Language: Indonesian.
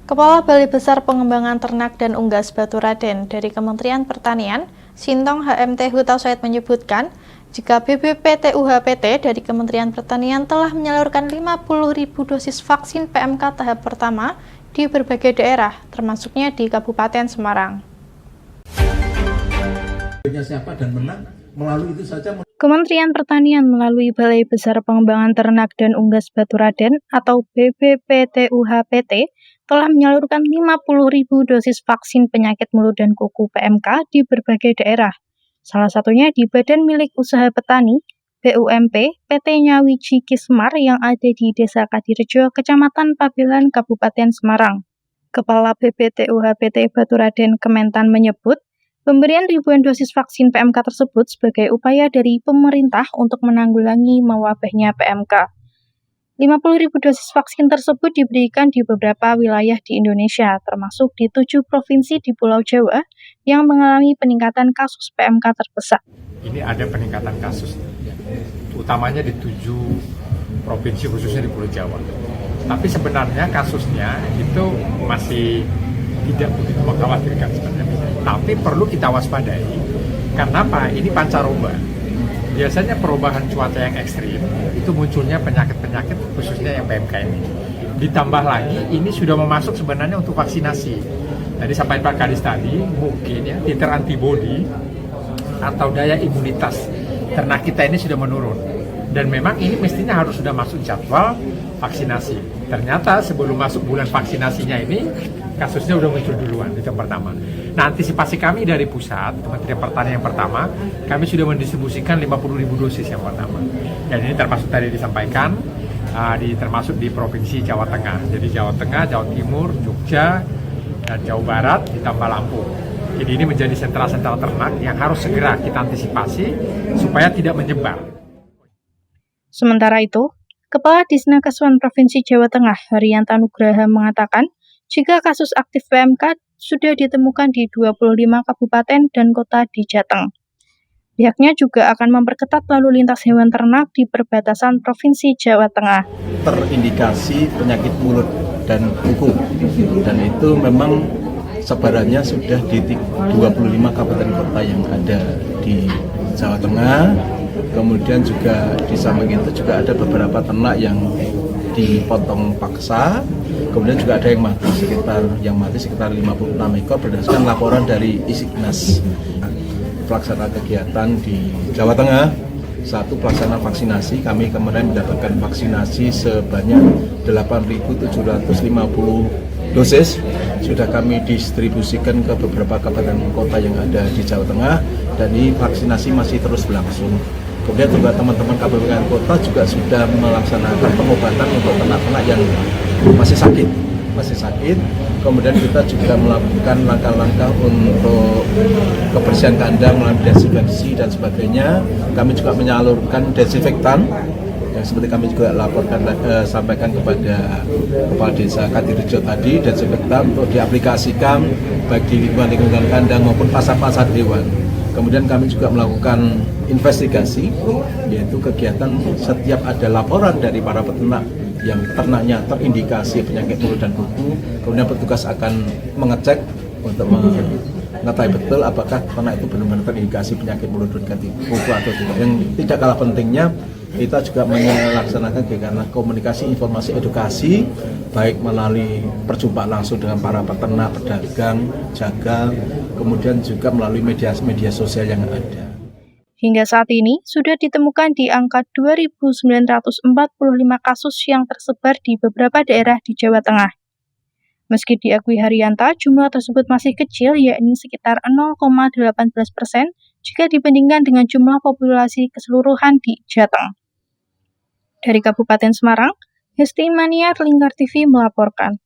Kepala Balai Besar Pengembangan Ternak dan Unggas Batu Raden dari Kementerian Pertanian, Sintong HMT Hutasoid menyebutkan, jika BPPT-UHPT dari Kementerian Pertanian telah menyalurkan 50.000 dosis vaksin PMK tahap pertama di berbagai daerah, termasuknya di Kabupaten Semarang. Siapa dan menang melalui itu saja. Kementerian Pertanian melalui Balai Besar Pengembangan Ternak dan Unggas Batu Raden atau BPPT-UHPT telah menyalurkan 50.000 dosis vaksin penyakit mulut dan kuku PMK di berbagai daerah. Salah satunya di Badan Milik Usaha Petani, BUMP, PT Nyawiji Kismar yang ada di Desa Kadirejo, Kecamatan Pabelan, Kabupaten Semarang. Kepala BPPT-UHPT Batu Raden Kementan menyebut, pemberian ribuan dosis vaksin PMK tersebut sebagai upaya dari pemerintah untuk menanggulangi mewabahnya PMK. 50.000 dosis vaksin tersebut diberikan di beberapa wilayah di Indonesia, termasuk di 7 provinsi di Pulau Jawa yang mengalami peningkatan kasus PMK terbesar. Ini ada peningkatan kasus, utamanya di 7 provinsi khususnya di Pulau Jawa. Tapi sebenarnya kasusnya itu masih tidak begitu mengkhawatirkan sebenarnya. Tapi perlu kita waspadai, karena apa? Ini pancaroba. Biasanya perubahan cuaca yang ekstrim, itu munculnya penyakit-penyakit khususnya yang PMK ini. Ditambah lagi, ini sudah memasuk sebenarnya untuk vaksinasi. Tadi sampai Pak Kadis tadi, mungkin ya, titer antibodi atau daya imunitas ternak kita ini sudah menurun. Dan memang ini mestinya harus sudah masuk jadwal vaksinasi. Ternyata sebelum masuk bulan vaksinasinya ini, kasusnya udah muncul duluan, itu yang pertama. Nah, antisipasi kami dari pusat, Kementerian Pertanian yang pertama, kami sudah mendistribusikan 50.000 dosis yang pertama. Dan ini termasuk tadi disampaikan, termasuk di Provinsi Jawa Tengah. Jadi Jawa Tengah, Jawa Timur, Jogja, dan Jawa Barat, ditambah Lampung. Jadi ini menjadi sentra-sentra ternak yang harus segera kita antisipasi supaya tidak menyebar. Sementara itu, Kepala Disnakeswan Provinsi Jawa Tengah, Haryanto Nugraha mengatakan, jika kasus aktif PMK sudah ditemukan di 25 kabupaten dan kota di Jateng. Pihaknya juga akan memperketat lalu lintas hewan ternak di perbatasan Provinsi Jawa Tengah. Terindikasi penyakit mulut dan kuku, dan itu memang sebarannya sudah di 25 kabupaten kota yang ada di Jawa Tengah. Kemudian juga di samping itu juga ada beberapa ternak yang dipotong paksa. Kemudian juga ada yang mati sekitar 56 ekor berdasarkan laporan dari Isignas. Pelaksana kegiatan di Jawa Tengah, satu pelaksana vaksinasi, kami kemarin mendapatkan vaksinasi sebanyak 8.750 dosis. Sudah kami distribusikan ke beberapa kabupaten kota yang ada di Jawa Tengah, dan ini vaksinasi masih terus berlangsung. Kemudian juga teman-teman kabupaten kota juga sudah melaksanakan pengobatan untuk ternak-ternak yang masih sakit. Kemudian kita juga melakukan langkah-langkah untuk kebersihan kandang melalui desinfeksi dan sebagainya. Kami juga menyalurkan desinfektan yang seperti kami juga sampaikan kepada Kepala Desa Kadirejo tadi, desinfektan untuk diaplikasikan baik di lingkungan kandang maupun pasar-pasar hewan. Kemudian kami juga melakukan investigasi, yaitu kegiatan setiap ada laporan dari para peternak yang ternaknya terindikasi penyakit mulut dan kuku, kemudian petugas akan mengecek untuk mengetahui betul apakah ternak itu benar-benar terindikasi penyakit mulut dan kuku atau tidak. Yang tidak kalah pentingnya, kita juga melaksanakan kegiatan komunikasi, informasi, edukasi, baik melalui perjumpaan langsung dengan para peternak, pedagang, jagal, kemudian juga melalui media sosial yang ada. Hingga saat ini, sudah ditemukan di angka 2.945 kasus yang tersebar di beberapa daerah di Jawa Tengah. Meski diakui Haryanto, jumlah tersebut masih kecil, yakni sekitar 0,18% jika dibandingkan dengan jumlah populasi keseluruhan di Jateng. Dari Kabupaten Semarang, Hesti Maniar, Lingkar TV melaporkan.